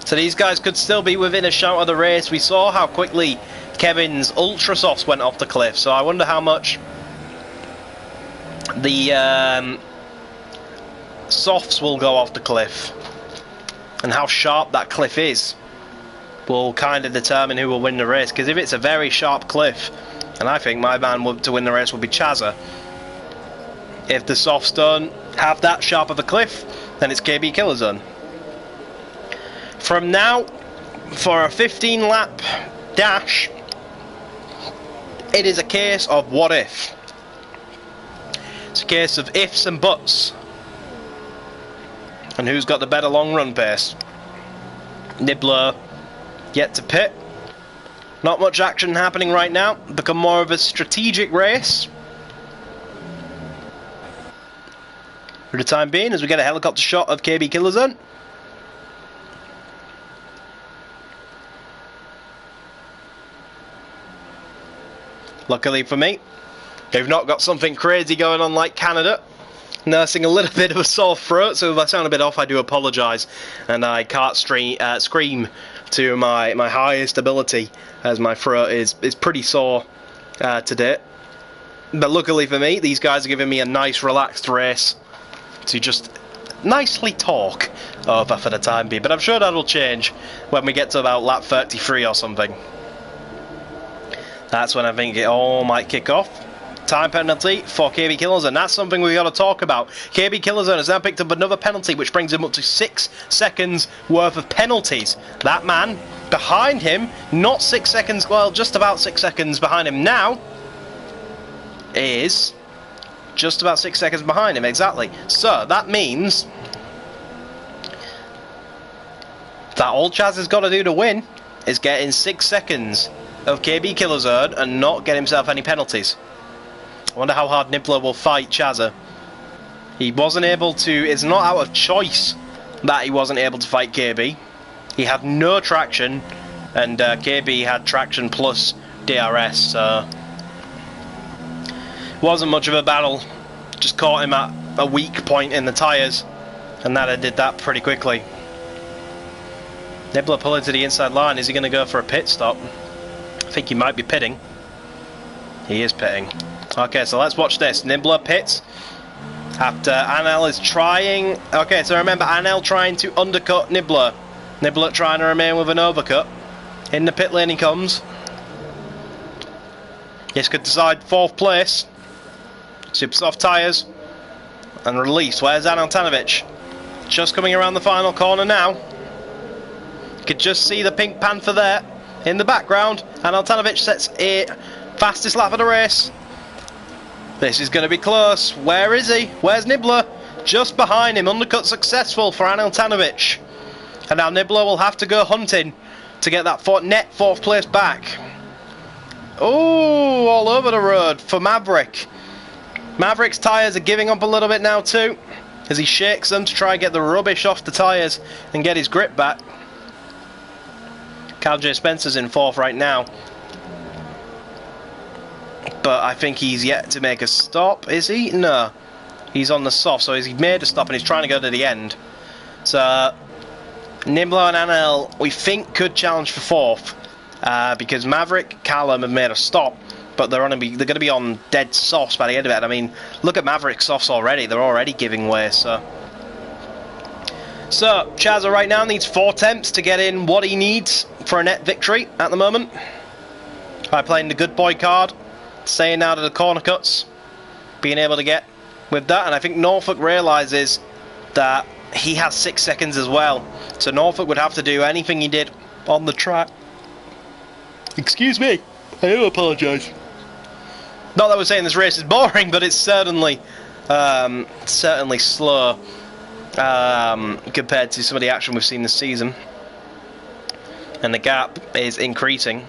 So these guys could still be within a shout of the race. We saw how quickly Kevin's Ultra Softs went off the cliff, so I wonder how much the softs will go off the cliff, and how sharp that cliff is will kind of determine who will win the race. Because if it's a very sharp cliff, and I think my man to win the race will be Chazza. If the softs don't have that sharp of a cliff, then it's KB Killerzone. From now, for a 15 lap dash, it is a case of what if. It's a case of ifs and buts. And who's got the better long run pace? Nibbler yet to pit. Not much action happening right now. Become more of a strategic race. for the time being as we get a helicopter shot of KB Killer Zone. Luckily for me, they've not got something crazy going on like Canada. Nursing a little bit of a sore throat, so if I sound a bit off, I do apologise, and I can't scream to my highest ability, as my throat is pretty sore today. But luckily for me, these guys are giving me a nice relaxed race to just nicely talk over for the time being, but I'm sure that'll change when we get to about lap 33 or something. That's when I think it all might kick off. Time penalty for KB Killer Zone. That's something we've got to talk about. KB Killer Zone has now picked up another penalty, which brings him up to 6 seconds worth of penalties. That man behind him, not 6 seconds, well, just about 6 seconds behind him now, is just about 6 seconds behind him, exactly. So that means that all Chaz has got to do to win is get in 6 seconds of KB Killer Zone and not get himself any penalties. I wonder how hard Nibbler will fight Chazza. He wasn't able to, it's not out of choice that he wasn't able to fight KB. He had no traction, and KB had traction plus DRS, so wasn't much of a battle. Just caught him at a weak point in the tyres, and that did that pretty quickly. Nibbler pulling to the inside line. Is he going to go for a pit stop? I think he might be pitting. He is pitting. Okay, so let's watch this. Nibbler pits after Anel is trying. Okay, so remember Anel trying to undercut Nibbler. Nibbler trying to remain with an overcut. In the pit lane he comes. This could decide 4th place. Super soft tyres. And release. Where's Anel Tanovic? Just coming around the final corner now. You could just see the Pink Panther there in the background. Anel Tanovic sets a fastest lap of the race. This is going to be close. Where is he? Where's Nibbler? Just behind him. Undercut successful for Anel Tanovic. And now Nibbler will have to go hunting to get that net 4th place back. Oh, all over the road for Maverick. Maverick's tyres are giving up a little bit now too, as he shakes them to try and get the rubbish off the tyres and get his grip back. Cal J. Spencer's in 4th right now. But I think he's yet to make a stop, is he? No. He's on the soft, so he's made a stop and he's trying to go to the end. So, Nibbler and Anel, we think, could challenge for 4th. Because Maverick, Callum have made a stop, but they're going to be on dead softs by the end of it. I mean, look at Maverick's softs already. They're already giving way, so Chazza right now needs 4 attempts to get in what he needs for a net victory at the moment. By playing the good boy card, staying out of the corner cuts, being able to get with that. And I think Norfolk realises that he has 6 seconds as well. So Norfolk would have to do anything he did on the track. Excuse me, I do apologise. Not that we're saying this race is boring, but it's certainly slow compared to some of the action we've seen this season. And the gap is increasing.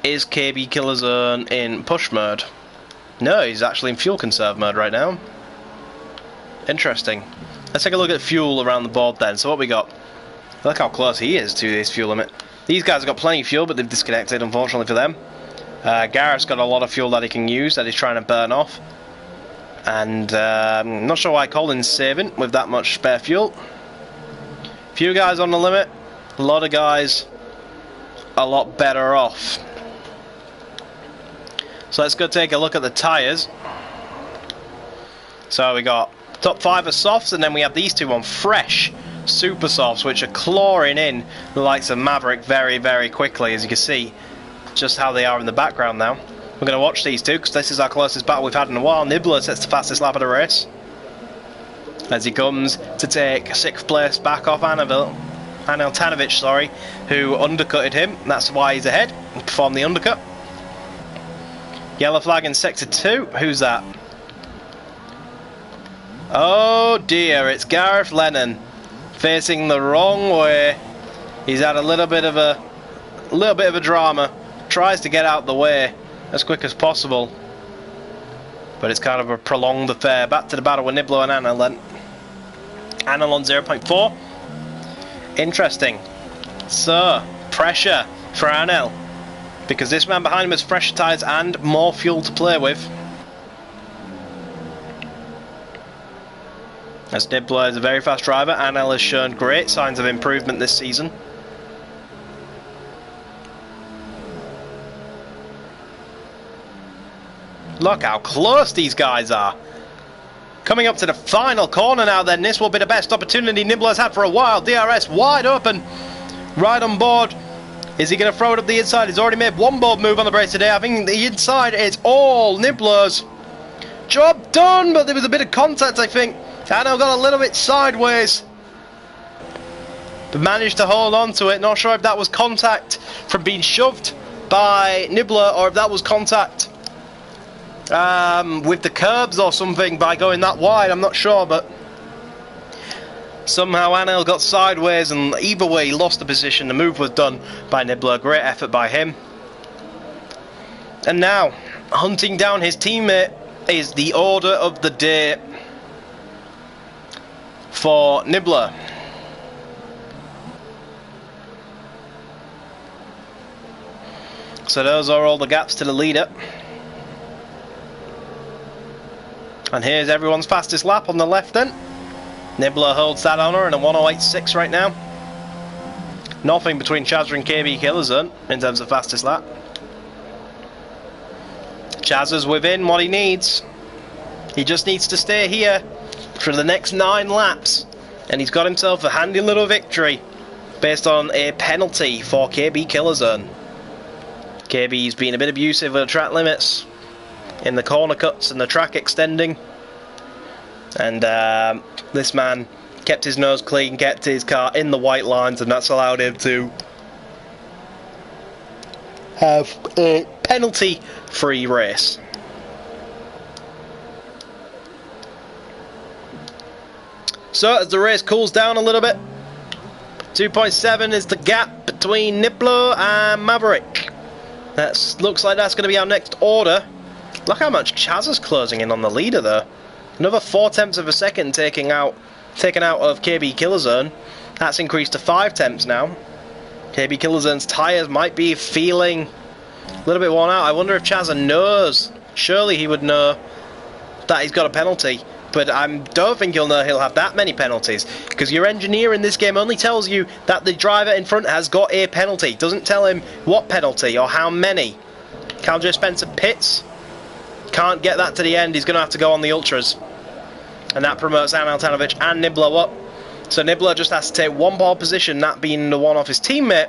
Is KB Killer Zone in push mode? No, he's actually in fuel conserve mode right now. Interesting. Let's take a look at fuel around the board then. So what we got? Look how close he is to this fuel limit. These guys have got plenty of fuel, but they've disconnected, unfortunately for them. Garrett's got a lot of fuel that he can use, that he's trying to burn off. And I'm not sure why Colin's saving with that much spare fuel. Few guys on the limit. A lot of guys a lot better off. So let's go take a look at the tyres. So we got top 5 are softs, and then we have these 2 on fresh super softs, which are clawing in the likes of Maverick very, very quickly, as you can see just how they are in the background now. We're going to watch these 2 because this is our closest battle we've had in a while. Nibbler sets the fastest lap of the race as he comes to take 6th place back off Anel Tanovic, sorry, who undercutted him. That's why he's ahead and performed the undercut. Yellow flag in sector 2. Who's that? Oh dear, it's Gareth Lennon facing the wrong way. He's had a little bit of a drama. Tries to get out the way as quick as possible, but it's kind of a prolonged affair. Back to the battle with Nibbler and Anel then. Anil on 0.4. Interesting. So, pressure for Anil, because this man behind him has fresher tyres and more fuel to play with. As Nibler is a very fast driver, Anil has shown great signs of improvement this season. Look how close these guys are. Coming up to the final corner now then, this will be the best opportunity Nibbler's had for a while. DRS wide open, right on board. Is he going to throw it up the inside? He's already made one bold move on the brakes today. I think the inside is all Nibbler's. Job done, but there was a bit of contact, I think. Anil got a little bit sideways, but managed to hold on to it. Not sure if that was contact from being shoved by Nibbler, or if that was contact with the curbs or something by going that wide. I'm not sure, but somehow Anil got sideways, and either way he lost the position. The move was done by Nibbler. Great effort by him. And now, hunting down his teammate is the order of the day for Nibbler. So those are all the gaps to the leader. And here's everyone's fastest lap on the left then. Nibbler holds that honour in a 1:08.6 right now. Nothing between Chazza and KB Killerzone in terms of fastest lap. Chazza's within what he needs. He just needs to stay here for the next 9 laps, and he's got himself a handy little victory based on a penalty for KB Killerzone. KB's been a bit abusive with the track limits in the corner cuts and the track extending, and this man kept his nose clean, kept his car in the white lines, and that's allowed him to have a penalty-free race. So as the race cools down a little bit, 2.7 is the gap between Nibbler and Maverick. That looks like that's going to be our next order. Look how much Chaz is closing in on the leader there. Another 4/10 of a second taken out of KB Killerzone. That's increased to 5/10 now. KB Killerzone's tyres might be feeling a little bit worn out. I wonder if Chaz knows. Surely he would know that he's got a penalty. But I don't think he'll know he'll have that many penalties, because your engineer in this game only tells you that the driver in front has got a penalty. Doesn't tell him what penalty or how many. Cal Spencer pits. Can't get that to the end. He's going to have to go on the ultras. And that promotes Anil Tanovic and Nibbler up. So Nibbler just has to take one pole position, that being the one off his teammate,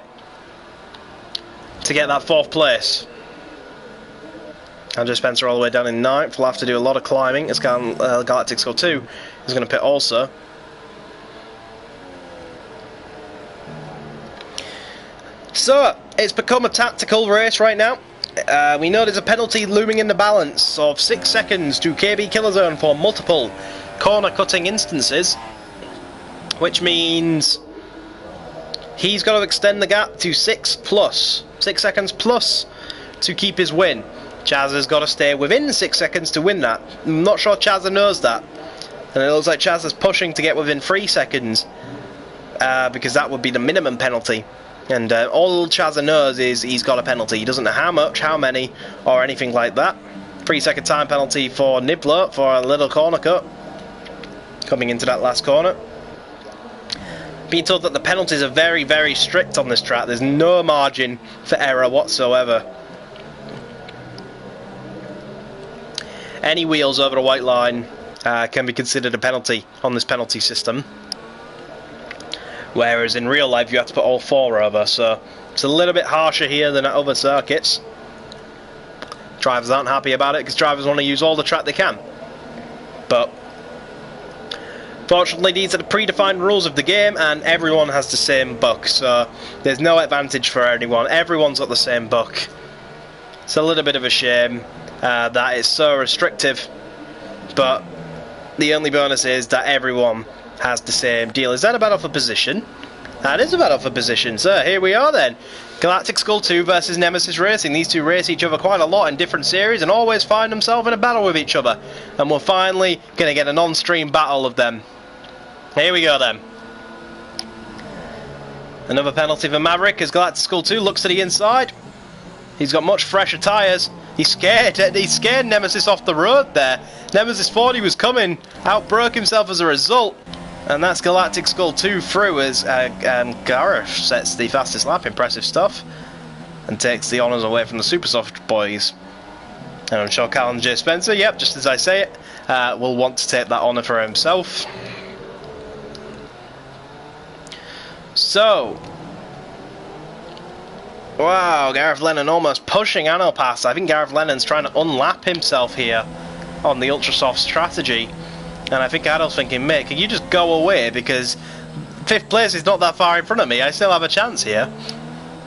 to get that 4th place. Andrew Spencer all the way down in 9th. Will have to do a lot of climbing, as Galactic Skull 2 is going to pit also. So, it's become a tactical race right now. We know there's a penalty looming in the balance of 6 seconds to KB Killerzone for multiple corner cutting instances, which means he's got to extend the gap to 6 seconds plus to keep his win. Chaz has got to stay within 6 seconds to win that. I'm not sure Chaz knows that, and it looks like Chaz is pushing to get within 3 seconds, because that would be the minimum penalty. And all Chaz knows is he's got a penalty. He doesn't know how much, how many, or anything like that. 3-second time penalty for Nibbler for a little corner cut coming into that last corner. Being told that the penalties are very, very strict on this track. There's no margin for error whatsoever. Any wheels over the white line can be considered a penalty on this penalty system, whereas in real life you have to put all 4 over, so it's a little bit harsher here than at other circuits. Drivers aren't happy about it, because drivers want to use all the track they can, but fortunately these are the predefined rules of the game, and everyone has the same buck, so there's no advantage for anyone. Everyone's got the same buck. It's a little bit of a shame that it's so restrictive, but the only bonus is that everyone has the same deal. Is that a battle for position? That is a battle for position. So here we are then. Galactic Skull 2 versus Nemesis Racing. These two race each other quite a lot in different series and always find themselves in a battle with each other. And we're finally going to get an on-stream battle of them. Here we go then. Another penalty for Maverick as Galactic Skull 2 looks to the inside. He's got much fresher tyres. He's scared Nemesis off the road there. Nemesis thought he was coming, outbroke himself as a result. And that's Galactic Skull 2 through as Gareth sets the fastest lap. Impressive stuff. And takes the honours away from the Supersoft boys. And I'm sure Callum J. Spencer, yep, just as I say it, will want to take that honour for himself. So, wow, Gareth Lennon almost pushing Anno past. I think Gareth Lennon's trying to unlap himself here on the Ultrasoft strategy. And I think Adol's thinking, mate, can you just go away, because 5th place is not that far in front of me. I still have a chance here.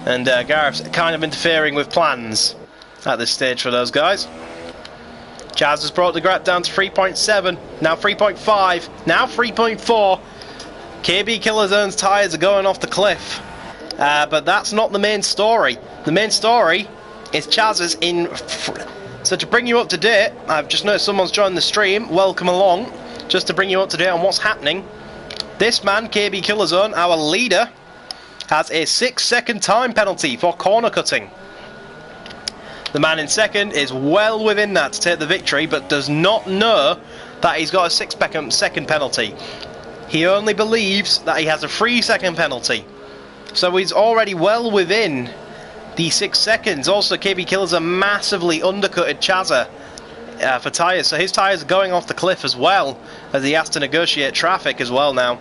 And Gareth's kind of interfering with plans at this stage for those guys. Chaz has brought the gap down to 3.7, now 3.5, now 3.4. KB Killer Zone's tyres are going off the cliff. But that's not the main story. The main story is Chaz's in... So to bring you up to date, I've just noticed someone's joined the stream. Welcome along. Just to bring you up to date on what's happening. This man, KB Killer Zone, our leader, has a 6-second time penalty for corner cutting. The man in second is well within that to take the victory, but does not know that he's got a 6-second penalty. He only believes that he has a 3-second penalty. So he's already well within the 6 seconds. Also, KB Killers are massively undercutted Chazza for tyres. So his tyres are going off the cliff as well, as he has to negotiate traffic as well now.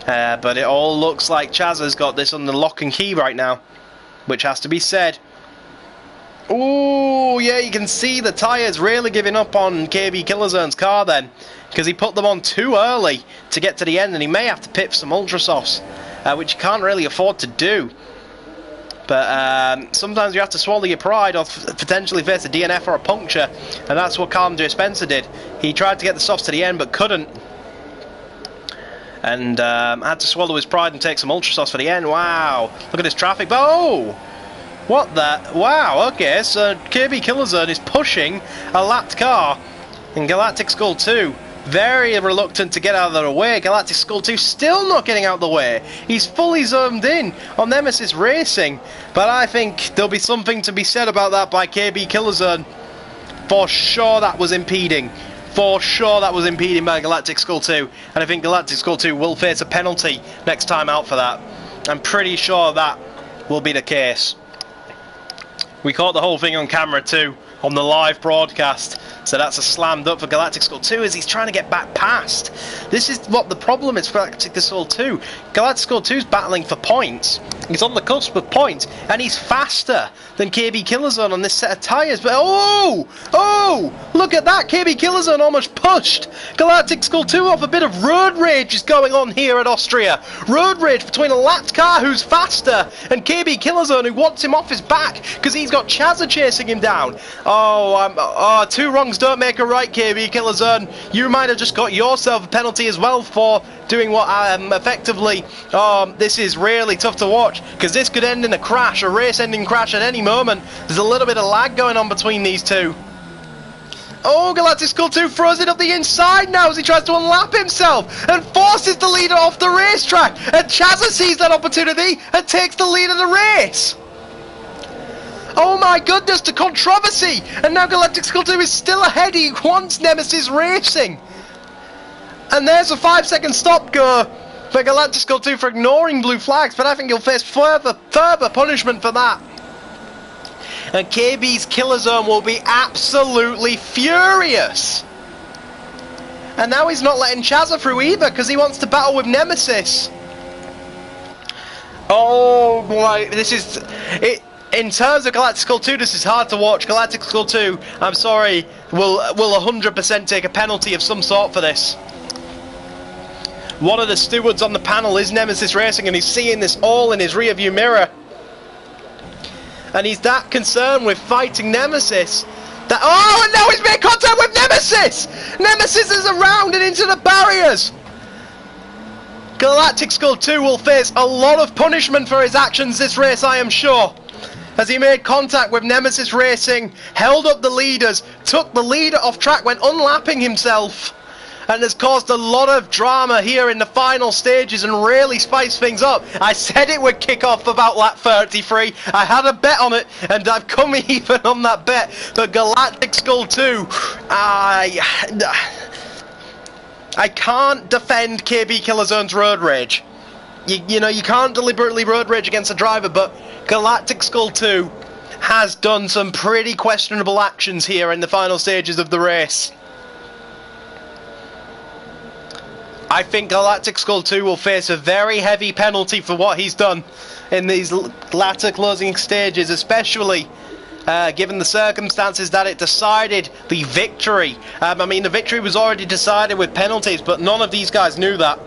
But it all looks like Chazza's got this under lock and key right now, which has to be said. Ooh, yeah, you can see the tyres really giving up on KB Killerzone's car then, because he put them on too early to get to the end, and he may have to pit for some Ultrasofts, which you can't really afford to do. But sometimes you have to swallow your pride or potentially face a DNF or a puncture, and that's what Callum J. Spencer did. He tried to get the softs to the end but couldn't, and had to swallow his pride and take some Ultrasofts for the end. Wow, look at this traffic. Oh! What the? Wow, okay, so KB Killerzone is pushing a lapped car, and Galactic Skull 2 very reluctant to get out of the way. Galactic Skull 2 still not getting out of the way. He's fully zoomed in on Nemesis Racing, but I think there'll be something to be said about that by KB Killerzone. For sure that was impeding. For sure that was impeding by Galactic Skull 2, and I think Galactic Skull 2 will face a penalty next time out for that. I'm pretty sure that will be the case. We caught the whole thing on camera too, on the live broadcast, so that's a slammed up for Galactic Skull 2 as he's trying to get back past. This is what the problem is for Galactic Skull 2. Galactic Skull 2 is battling for points. He's on the cusp of points, and he's faster than KB Killerzone on this set of tyres. But oh, look at that! KB Killerzone almost pushed Galactic Skull 2 off. A bit of road rage is going on here at Austria. Road rage between a lapped car who's faster and KB Killerzone who wants him off his back because he's got Chazza chasing him down. Oh, two wrongs don't make a right, KB Killerzone. You might have just got yourself a penalty as well for doing what effectively, this is really tough to watch, because this could end in a crash, a race-ending crash at any moment. There's a little bit of lag going on between these two. Oh, Galactic Skull 2 throws it up the inside now as he tries to unlap himself and forces the leader off the racetrack, and Chazza sees that opportunity and takes the lead of the race. Oh my goodness, the controversy! And now Galactic Skull 2 is still ahead. He wants Nemesis Racing. And there's a 5-second stop go for Galactic Skull 2 for ignoring blue flags, but I think he'll face further punishment for that. And KB's Killerzone will be absolutely furious. And now he's not letting Chazza through either, because he wants to battle with Nemesis. Oh boy, this is... In terms of Galactic Skull 2, this is hard to watch. Galactic Skull 2, I'm sorry, will 100% take a penalty of some sort for this. One of the stewards on the panel is Nemesis Racing, and he's seeing this all in his rearview mirror. And he's that concerned with fighting Nemesis that... Oh, and now he's made contact with Nemesis! Nemesis is around and into the barriers! Galactic Skull 2 will face a lot of punishment for his actions this race, I am sure. As he made contact with Nemesis Racing, held up the leaders, took the leader off track, went unlapping himself, and has caused a lot of drama here in the final stages and really spiced things up. I said it would kick off about lap 33. I had a bet on it, and I've come even on that bet. But Galactic Skull 2, I can't defend KB Killerzone's road rage. You know, you can't deliberately road rage against a driver, but Galactic Skull 2 has done some pretty questionable actions here in the final stages of the race. I think Galactic Skull 2 will face a very heavy penalty for what he's done in these latter closing stages, especially given the circumstances that it decided the victory. I mean, the victory was already decided with penalties, but none of these guys knew that.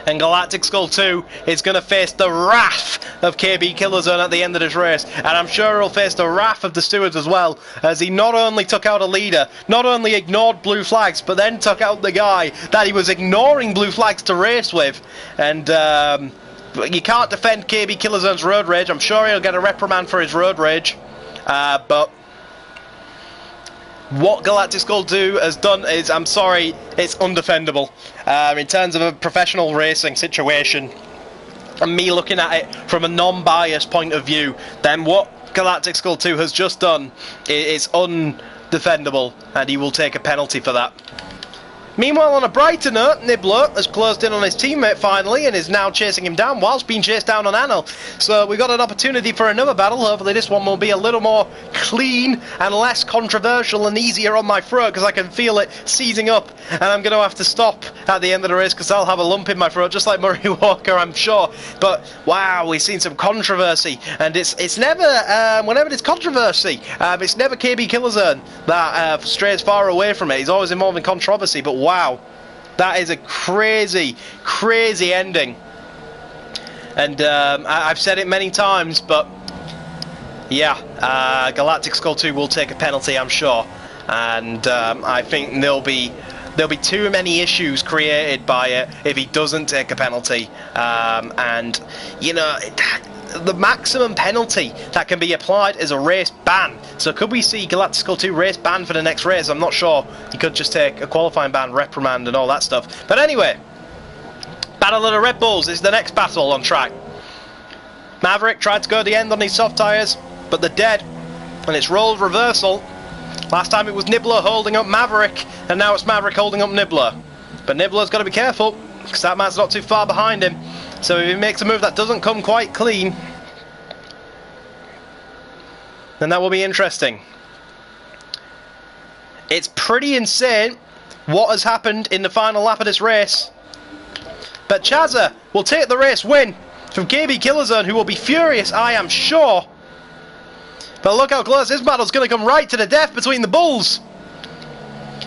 And Galactic Skull 2 is going to face the wrath of KB Killerzone at the end of this race. And I'm sure he'll face the wrath of the stewards as well, as he not only took out a leader, not only ignored blue flags, but then took out the guy that he was ignoring blue flags to race with. And you can't defend KB Killerzone's road rage. I'm sure he'll get a reprimand for his road rage. But what Galactic Skull 2 has done is, I'm sorry, it's undefendable. In terms of a professional racing situation, and me looking at it from a non-biased point of view, then what Galactic Skull 2 has just done is undefendable, and he will take a penalty for that. Meanwhile, on a brighter note, Nibbler has closed in on his teammate finally and is now chasing him down whilst being chased down on Anil. So we got an opportunity for another battle. Hopefully this one will be a little more clean and less controversial and easier on my throat, because I can feel it seizing up, and I'm going to have to stop at the end of the race because I'll have a lump in my throat, just like Murray Walker, I'm sure. But wow, we've seen some controversy, and it's never, whenever there's controversy, it's never KB Killerzone that strays far away from it. He's always involved in controversy, but wow, that is a crazy, crazy ending. And I've said it many times, but yeah, Galactic Skull 2 will take a penalty, I'm sure. And I think there'll be too many issues created by it if he doesn't take a penalty. And you know, the maximum penalty that can be applied is a race ban. So could we see Galactic Skull 2 race ban for the next race? I'm not sure. He could just take a qualifying ban, reprimand and all that stuff. But anyway, Battle of the Red Bulls is the next battle on track. Maverick tried to go to the end on these soft tyres, but they're dead, and it's roles reversal. Last time it was Nibbler holding up Maverick, and now it's Maverick holding up Nibbler. But Nibbler's got to be careful, because that man's not too far behind him. So if he makes a move that doesn't come quite clean, then that will be interesting. It's pretty insane what has happened in the final lap of this race. But Chazza will take the race win from KB Killerzone, who will be furious, I am sure. But look how close this battle's going to come, right to the death between the bulls.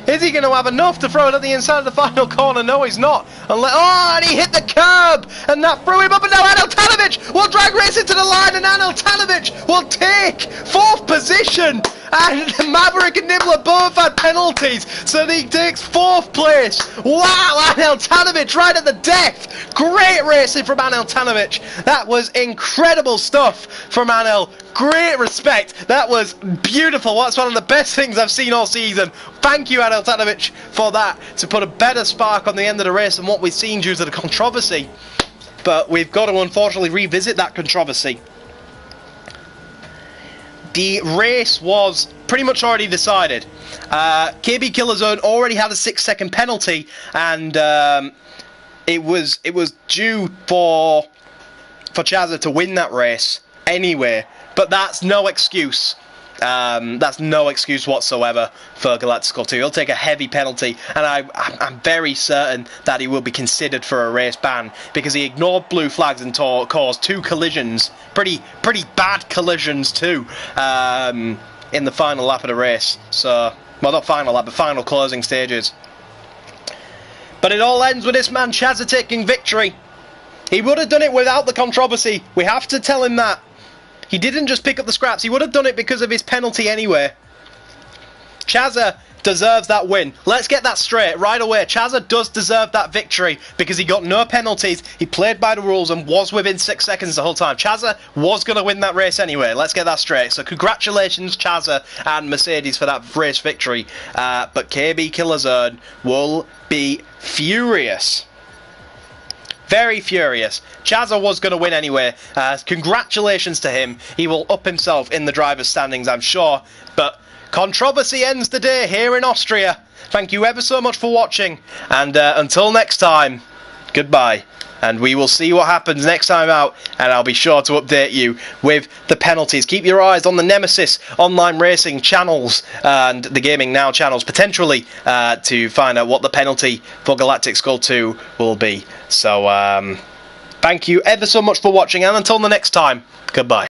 Is he going to have enough to throw it at the inside of the final corner? No, he's not. Oh, and he hit the curb, and that threw him up, and now Anil Tanovic will drag race into the line, and Anil Tanovic will take 4th position. And Maverick and Nibbler both had penalties, so he takes 4th place. Wow, Anil Tanovic right at the death. Great racing from Anil Tanovic. That was incredible stuff from Anil. Great respect. That was beautiful. That's one of the best things I've seen all season. Thank you, Anil Tanovic, for that, to put a better spark on the end of the race than what we've seen due to the controversy. But we've got to unfortunately revisit that controversy. The race was pretty much already decided. KB Killerzone already had a 6-second penalty, and it was due for Chazza to win that race anyway. But that's no excuse. That's no excuse whatsoever for Galactic Skull 2. He'll take a heavy penalty, and I'm very certain that he will be considered for a race ban, because he ignored blue flags and caused 2 collisions, pretty bad collisions too, in the final lap of the race. So, well, not final lap, but final closing stages. But it all ends with this man Chazza taking victory. He would have done it without the controversy. We have to tell him that. He didn't just pick up the scraps, he would have done it because of his penalty anyway. Chazza deserves that win. Let's get that straight right away. Chazza does deserve that victory because he got no penalties. He played by the rules and was within 6 seconds the whole time. Chazza was going to win that race anyway. Let's get that straight. So congratulations, Chazza and Mercedes, for that race victory. But KB Killerzone will be furious. Very furious. Chazza was going to win anyway. Congratulations to him. He will up himself in the driver's standings, I'm sure. But controversy ends the day here in Austria. Thank you ever so much for watching. And until next time, goodbye. And we will see what happens next time out, and I'll be sure to update you with the penalties. Keep your eyes on the Nemesis online racing channels and the Gaming Now channels, potentially, to find out what the penalty for Galactic Skull 2 will be. So, thank you ever so much for watching, and until the next time, goodbye.